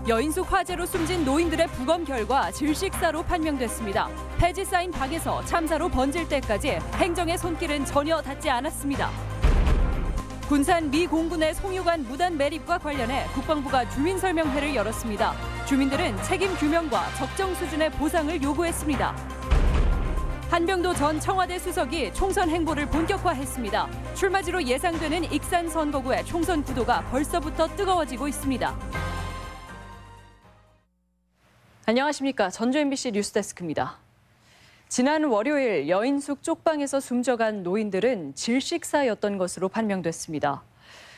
여인숙 화재로 숨진 노인들의 부검 결과 질식사로 판명됐습니다. 폐지 쌓인 박에서 참사로 번질 때까지 행정의 손길은 전혀 닿지 않았습니다. 군산 미 공군의 송유관 무단 매립과 관련해 국방부가 주민 설명회를 열었습니다. 주민들은 책임 규명과 적정 수준의 보상을 요구했습니다. 한병도 전 청와대 수석이 총선 행보를 본격화했습니다. 출마지로 예상되는 익산 선거구의 총선 구도가 벌써부터 뜨거워지고 있습니다. 안녕하십니까. 전주 MBC 뉴스데스크입니다. 지난 월요일 여인숙 쪽방에서 숨져간 노인들은 질식사였던 것으로 판명됐습니다.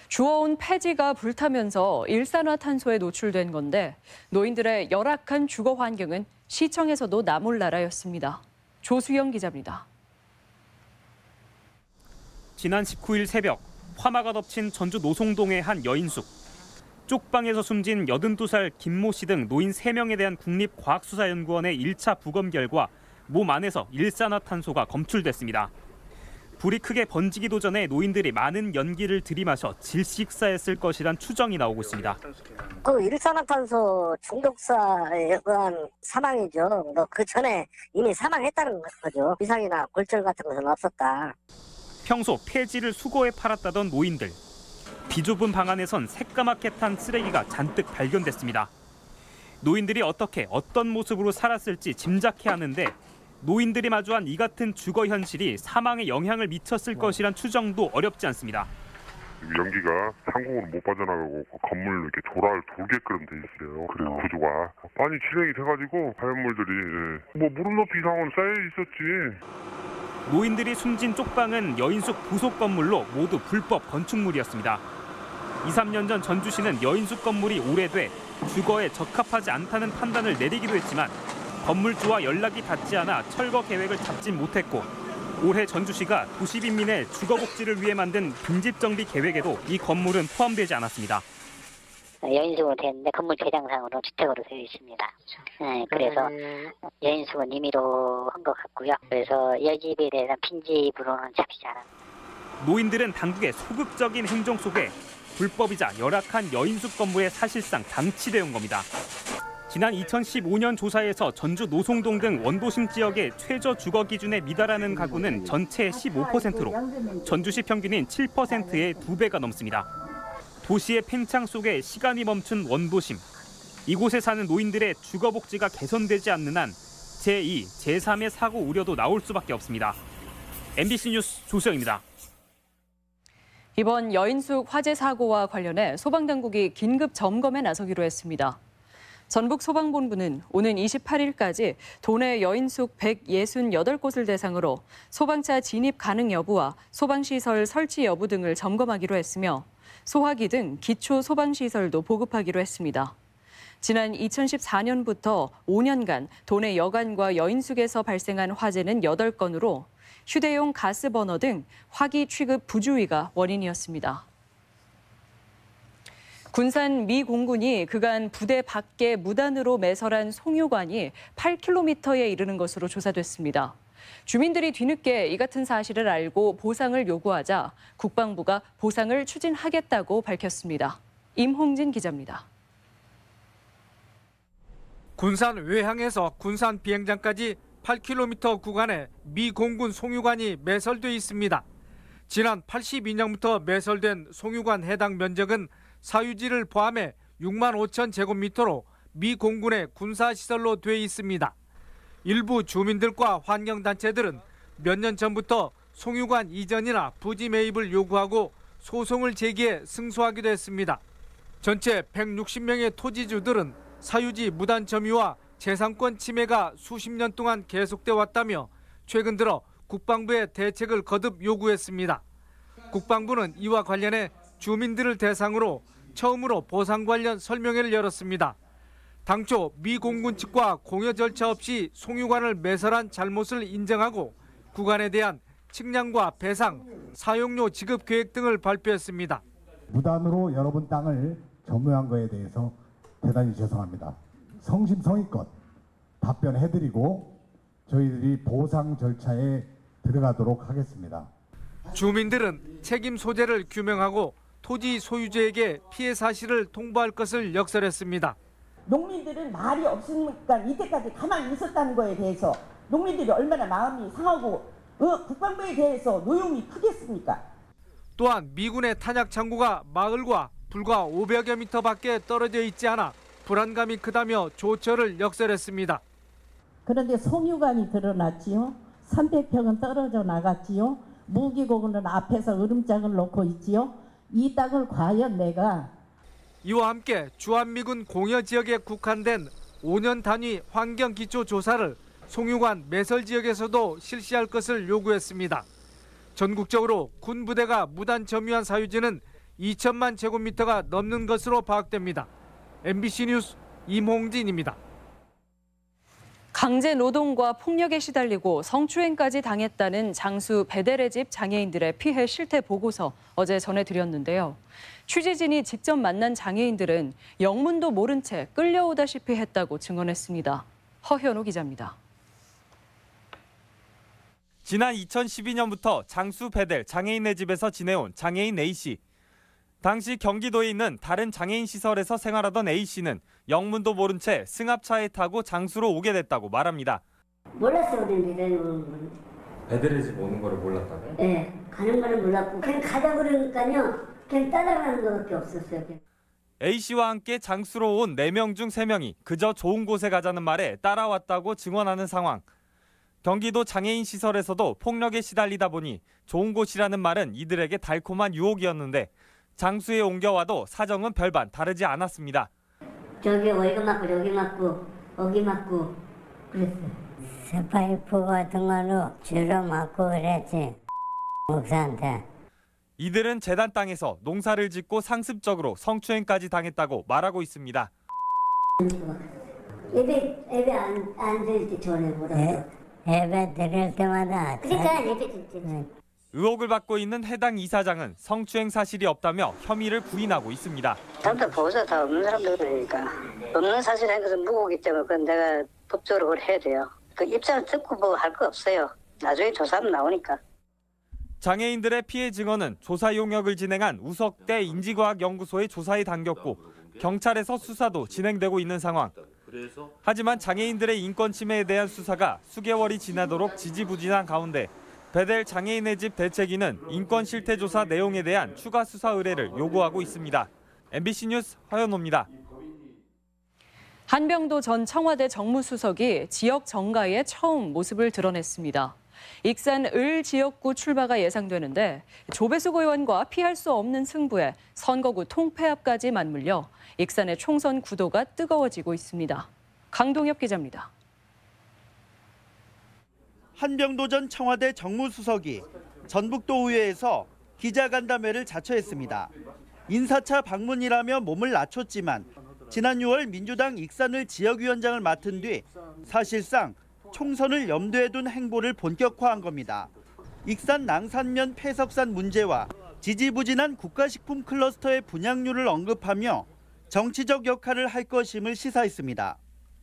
주워온 폐지가 불타면서 일산화탄소에 노출된 건데 노인들의 열악한 주거 환경은 시청에서도 나몰라라였습니다. 조수영 기자입니다. 지난 19일 새벽 화마가 덮친 전주 노송동의 한 여인숙. 쪽방에서 숨진 82살 김모 씨 등 노인 3명에 대한 국립과학수사연구원의 1차 부검 결과 몸 안에서 일산화탄소가 검출됐습니다. 불이 크게 번지기도 전에 노인들이 많은 연기를 들이마셔 질식사했을 것이란 추정이 나오고 있습니다. 그 일산화탄소 중독사에 의한 사망이죠. 그 전에 이미 사망했다는 거죠. 비상이나 골절 같은 것은 없었다. 평소 폐지를 수거해 팔았다던 노인들. 비좁은 방 안에선 새까맣게 탄 쓰레기가 잔뜩 발견됐습니다. 노인들이 어떤 모습으로 살았을지 짐작해 하는데 노인들이 마주한 이 같은 주거 현실이 사망에 영향을 미쳤을 것이란 추정도 어렵지 않습니다. 연기가 상공으로 못 빠져나가고 건물로 이렇게 돌게끔 돼 있어요. 그리고 구조가 많이 진행이 돼가지고 발열물들이 무릎 높이 이상은 쌓여 있었지. 노인들이 숨진 쪽방은 여인숙 부속 건물로 모두 불법 건축물이었습니다. 2, 3년 전 전주시는 여인숙 건물이 오래돼 주거에 적합하지 않다는 판단을 내리기도 했지만 건물주와 연락이 닿지 않아 철거 계획을 잡진 못했고 올해 전주시가 도시빈민의 주거복지를 위해 만든 빈집정비 계획에도 이 건물은 포함되지 않았습니다. 여인숙은 됐는데 건물 대장상으로 주택으로 되어 있습니다. 그래서 여인숙은 임의로 한 것 같고요. 그래서 여집에 대해서 빈집으로는 잡히지 않았습니다. 노인들은 당국의 소극적인 행정 속에 불법이자 열악한 여인숙 건물에 사실상 방치되어 온 겁니다. 지난 2015년 조사에서 전주 노송동 등 원도심 지역의 최저 주거 기준에 미달하는 가구는 전체의 15%로 전주시 평균인 7%의 2배가 넘습니다. 도시의 팽창 속에 시간이 멈춘 원도심. 이곳에 사는 노인들의 주거 복지가 개선되지 않는 한 제2, 제3의 사고 우려도 나올 수밖에 없습니다. MBC 뉴스 조수영입니다. 이번 여인숙 화재 사고와 관련해 소방당국이 긴급 점검에 나서기로 했습니다. 전북소방본부는 오는 28일까지 도내 여인숙 168곳을 대상으로 소방차 진입 가능 여부와 소방시설 설치 여부 등을 점검하기로 했으며 소화기 등 기초 소방시설도 보급하기로 했습니다. 지난 2014년부터 5년간 도내 여관과 여인숙에서 발생한 화재는 8건으로 휴대용 가스버너 등 화기 취급 부주의가 원인이었습니다. 군산 미 공군이 그간 부대 밖에 무단으로 매설한 송유관이 8km에 이르는 것으로 조사됐습니다. 주민들이 뒤늦게 이 같은 사실을 알고 보상을 요구하자 국방부가 보상을 추진하겠다고 밝혔습니다. 임홍진 기자입니다. 군산 외항에서 군산 비행장까지 8km 구간에 미 공군 송유관이 매설돼 있습니다. 지난 82년부터 매설된 송유관 해당 면적은 사유지를 포함해 6만 5천 제곱미터로 미 공군의 군사시설로 돼 있습니다. 일부 주민들과 환경단체들은 몇 년 전부터 송유관 이전이나 부지 매입을 요구하고 소송을 제기해 승소하기도 했습니다. 전체 160명의 토지주들은 사유지 무단 점유와 재산권 침해가 수십 년 동안 계속돼 왔다며 최근 들어 국방부에 대책을 거듭 요구했습니다. 국방부는 이와 관련해 주민들을 대상으로 처음으로 보상 관련 설명회를 열었습니다. 당초 미 공군 측과 공여 절차 없이 송유관을 매설한 잘못을 인정하고 구간에 대한 측량과 배상, 사용료 지급 계획 등을 발표했습니다. 무단으로 여러분 땅을 점유한 거에 대해서 대단히 죄송합니다. 성심성의껏 답변해드리고 저희들이 보상 절차에 들어가도록 하겠습니다. 주민들은 책임 소재를 규명하고 토지 소유주에게 피해 사실을 통보할 것을 역설했습니다. 농민들은 말이 없으니까 이때까지 가만히 있었다는 거에 대해서 농민들이 얼마나 마음이 상하고 국방부에 대해서 노여움이 크겠습니까? 또한 미군의 탄약 창고가 마을과 불과 500여 미터 밖에 떨어져 있지 않아 불안감이 크다며 조처를 역설했습니다. 그런데 송유관이 드러났지요. 300평은 떨어져 나갔지요. 무기고구는 앞에서 으름장을 놓고 있지요. 이 땅을 과연 내가 이와 함께 주한미군 공여 지역에 국한된 5년 단위 환경기초조사를 송유관 매설 지역에서도 실시할 것을 요구했습니다. 전국적으로 군 부대가 무단 점유한 사유지는 2천만 제곱미터가 넘는 것으로 파악됩니다. MBC 뉴스 임홍진입니다. 강제 노동과 폭력에 시달리고 성추행까지 당했다는 장수 베델의 집 장애인들의 피해 실태 보고서 어제 전해드렸는데요. 취재진이 직접 만난 장애인들은 영문도 모른 채 끌려오다시피 했다고 증언했습니다. 허현우 기자입니다. 지난 2012년부터 장수 베델 장애인의 집에서 지내온 장애인 A씨. 당시 경기도에 있는 다른 장애인 시설에서 생활하던 A씨는 영문도 모른 채 승합차에 타고 장수로 오게 됐다고 말합니다. 몰랐어요, 베델은. 베델의 집 오는 거를 몰랐다고요? 네, 가는 거는 몰랐고 그냥 가자 그러니까요. 그냥 따라가는 것밖에 없었어요. A씨와 함께 장수로 온 4명 중 3명이 그저 좋은 곳에 가자는 말에 따라왔다고 증언하는 상황. 경기도 장애인 시설에서도 폭력에 시달리다 보니 좋은 곳이라는 말은 이들에게 달콤한 유혹이었는데 장수에 옮겨와도 사정은 별반 다르지 않았습니다. 저기 월급 맞고 여기 맞고 여기 맞고 그랬어요. 스파이프 같은 걸로 주로 맞고 그랬지. 목사한테. 이들은 재단 땅에서 농사를 짓고 상습적으로 성추행까지 당했다고 말하고 있습니다. 예배 안 드릴 때 전에 뭐라고? 예배 드릴 때마다. 그러니까 예배 드릴 때. 의혹을 받고 있는 해당 이사장은 성추행 사실이 없다며 혐의를 부인하고 있습니다. 다음부터 보호자 다 없는 사람들이니까 없는 사실인 것은 무고기 때문에 그건 내가 법적으로 그걸 해야 돼요. 그 입장을 듣고 뭐 할 거 없어요. 나중에 조사하면 나오니까. 장애인들의 피해 증언은 조사 용역을 진행한 우석대 인지과학연구소의 조사에 담겼고 경찰에서 수사도 진행되고 있는 상황. 하지만 장애인들의 인권 침해에 대한 수사가 수개월이 지나도록 지지부진한 가운데 베델 장애인의 집 대책위는 인권 실태 조사 내용에 대한 추가 수사 의뢰를 요구하고 있습니다. MBC 뉴스 허연호입니다. 한병도 전 청와대 정무수석이 지역 정가에 처음 모습을 드러냈습니다. 익산 을 지역구 출마가 예상되는데 조배숙 의원과 피할 수 없는 승부에 선거구 통폐합까지 맞물려 익산의 총선 구도가 뜨거워지고 있습니다. 강동엽 기자입니다. 한병도 전 청와대 정무수석이 전북도의회에서 기자간담회를 자처했습니다. 인사차 방문이라며 몸을 낮췄지만 지난 6월 민주당 익산을 지역위원장을 맡은 뒤 사실상 총선을 염두에 둔 행보를 본격화한 겁니다. 익산 낭산면 폐석산 문제와 지지부진한 국가식품 클러스터의 분양률을 언급하며 정치적 역할을 할 것임을 시사했습니다.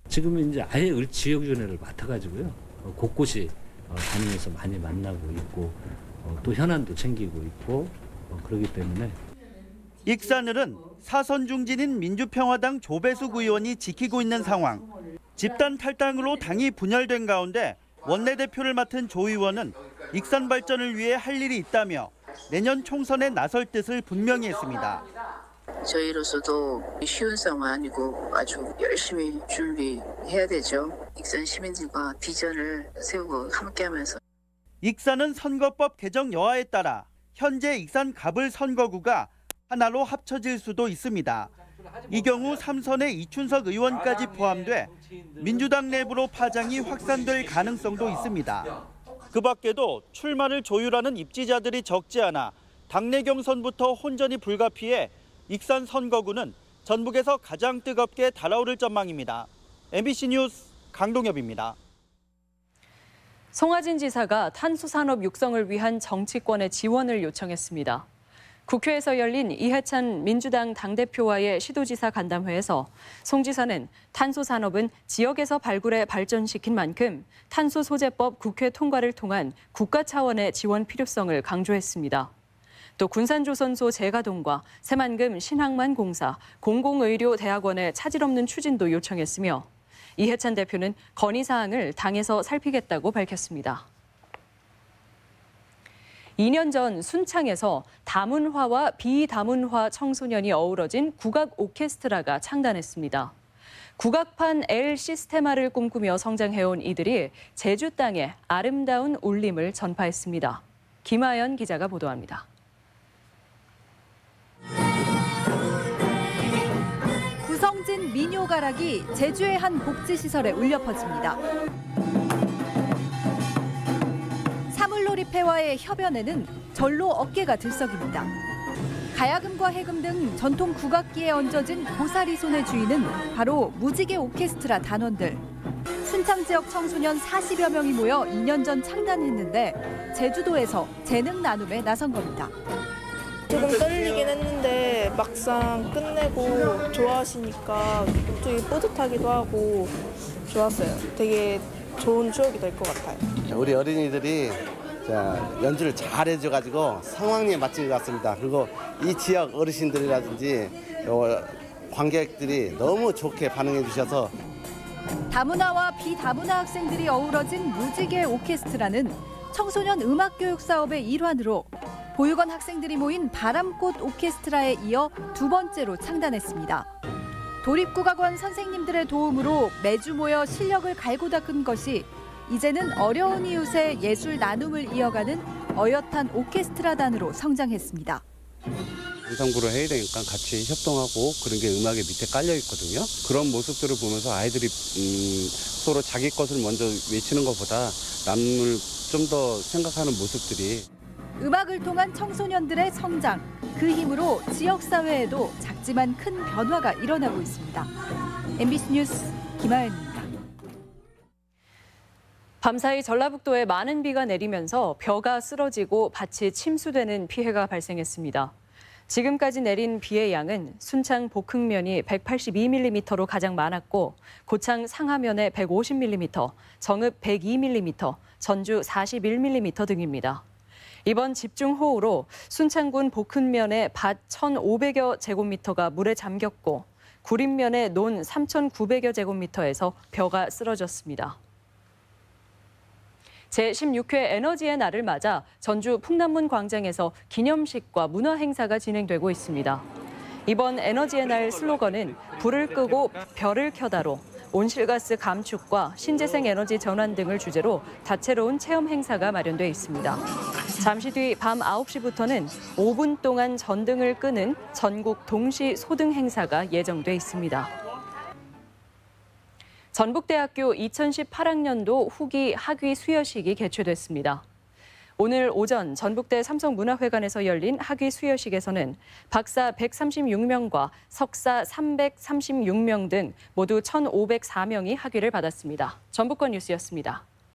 지금은 이제 아예 을 지역위원회를 맡아가지고요. 곳곳이 다니면서 많이 만나고 있고 또 현안도 챙기고 있고 그렇기 때문에 익산을은 사선 중진인 민주평화당 조배숙 의원이 지키고 있는 상황. 집단 탈당으로 당이 분열된 가운데 원내대표를 맡은 조 의원은 익산 발전을 위해 할 일이 있다며 내년 총선에 나설 뜻을 분명히 했습니다. 저희로서도 쉬운 상황 아니고 아주 열심히 준비해야 되죠. 익산 시민들과 비전을 세우고 함께하면서. 익산은 선거법 개정 여하에 따라 현재 익산 갑을 선거구가 하나로 합쳐질 수도 있습니다. 이 경우 3선의 이춘석 의원까지 포함돼 민주당 내부로 파장이 확산될 가능성도 있습니다. 그 밖에도 출마를 조율하는 입지자들이 적지 않아 당내 경선부터 혼전이 불가피해 익산 선거구는 전북에서 가장 뜨겁게 달아오를 전망입니다. MBC 뉴스 강동엽입니다. 송하진 지사가 탄소산업 육성을 위한 정치권의 지원을 요청했습니다. 국회에서 열린 이해찬 민주당 당대표와의 시도지사 간담회에서 송 지사는 탄소산업은 지역에서 발굴해 발전시킨 만큼 탄소소재법 국회 통과를 통한 국가 차원의 지원 필요성을 강조했습니다. 또 군산조선소 재가동과 새만금 신항만공사, 공공의료대학원의 차질 없는 추진도 요청했으며 이해찬 대표는 건의사항을 당에서 살피겠다고 밝혔습니다. 2년 전 순창에서 다문화와 비다문화 청소년이 어우러진 국악 오케스트라가 창단했습니다. 국악판 엘 시스테마를 꿈꾸며 성장해온 이들이 제주 땅에 아름다운 울림을 전파했습니다. 김하연 기자가 보도합니다. 구성진 민요가락이 제주의 한 복지시설에 울려 퍼집니다. 사물놀이패와의 협연에는 절로 어깨가 들썩입니다. 가야금과 해금 등 전통 국악기에 얹어진 고사리 손의 주인은 바로 무지개 오케스트라 단원들. 순창 지역 청소년 40여 명이 모여 2년 전 창단했는데 제주도에서 재능 나눔에 나선 겁니다. 조금 떨리긴 했는데 막상 끝내고 좋아하시니까 되게 뿌듯하기도 하고 좋았어요. 되게 좋은 추억이 될 것 같아요. 우리 어린이들이 연주를 잘 해줘가지고 상황에 맞춘 것 같습니다. 그리고 이 지역 어르신들이라든지 관객들이 너무 좋게 반응해 주셔서 다문화와 비다문화 학생들이 어우러진 무지개 오케스트라는 청소년 음악 교육 사업의 일환으로 보육원 학생들이 모인 바람꽃 오케스트라에 이어 두 번째로 창단했습니다. 도립국악원 선생님들의 도움으로 매주 모여 실력을 갈고 닦은 것이 이제는 어려운 이웃의 예술 나눔을 이어가는 어엿한 오케스트라단으로 성장했습니다. ensemble 해야 되니까 같이 협동하고 그런 게 음악의 밑에 깔려 있거든요. 그런 모습들을 보면서 아이들이 서로 자기 것을 먼저 외치는 것보다 남을 좀 더 생각하는 모습들이 음악을 통한 청소년들의 성장, 그 힘으로 지역사회에도 작지만 큰 변화가 일어나고 있습니다. MBC 뉴스 김하연입니다. 밤사이 전라북도에 많은 비가 내리면서 벼가 쓰러지고 밭이 침수되는 피해가 발생했습니다. 지금까지 내린 비의 양은 순창 복흥면이 182mm로 가장 많았고 고창 상하면에 150mm, 정읍 102mm, 전주 41mm 등입니다. 이번 집중호우로 순창군 복흥면의 밭 1,500여 제곱미터가 물에 잠겼고 구림면의 논 3,900여 제곱미터에서 벼가 쓰러졌습니다. 제16회 에너지의 날을 맞아 전주 풍남문 광장에서 기념식과 문화행사가 진행되고 있습니다. 이번 에너지의 날 슬로건은 불을 끄고 별을 켜다로 온실가스 감축과 신재생 에너지 전환 등을 주제로 다채로운 체험 행사가 마련돼 있습니다. 잠시 뒤 밤 9시부터는 5분 동안 전등을 끄는 전국 동시 소등 행사가 예정돼 있습니다. 전북대학교 2018학년도 후기 학위 수여식이 개최됐습니다. 오늘 오전 전북대 삼성문화회관에서 열린 학위 수여식에서는 박사 136명과 석사 336명 등 모두 1,504명이 학위를 받았습니다. 전북권 뉴스였습니다.